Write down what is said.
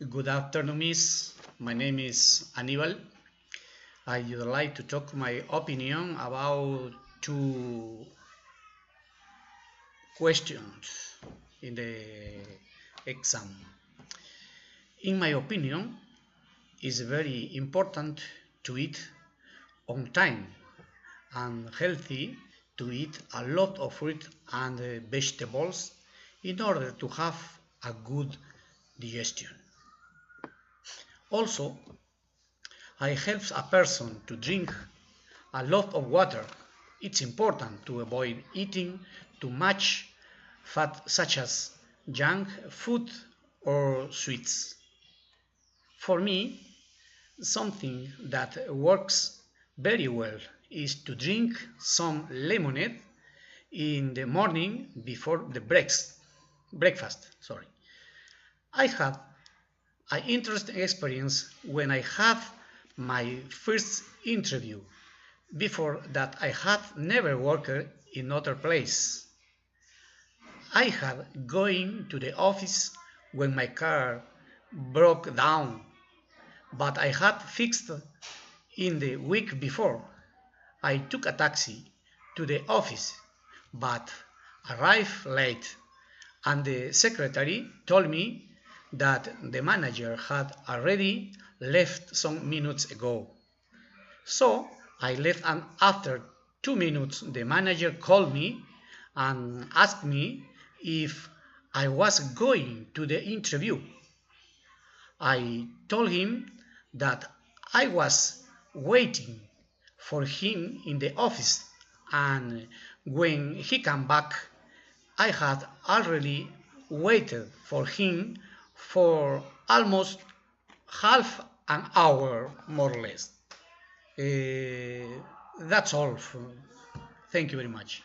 Good afternoon, miss. My name is Aníbal. I would like to talk my opinion about two questions in the exam. In my opinion, it's very important to eat on time and healthy to eat a lot of fruit and vegetables in order to have a good digestion. Also, I helps a person to drink a lot of water. It's important to avoid eating too much fat such as junk food or sweets. For me, something that works very well is to drink some lemonade in the morning before the breakfast. I had an interesting experience when I had my first interview. Before that, I had never worked in other place. I had going to the office when my car broke down, but I had fixed in the week before. I took a taxi to the office, but arrived late, and the secretary told me that the manager had already left some minutes ago. So I left, and after 2 minutes, the manager called me and asked me if I was going to the interview. I told him that I was waiting for him in the office, and when he came back, I had already waited for him for almost half an hour, more or less. That's all. Thank you very much.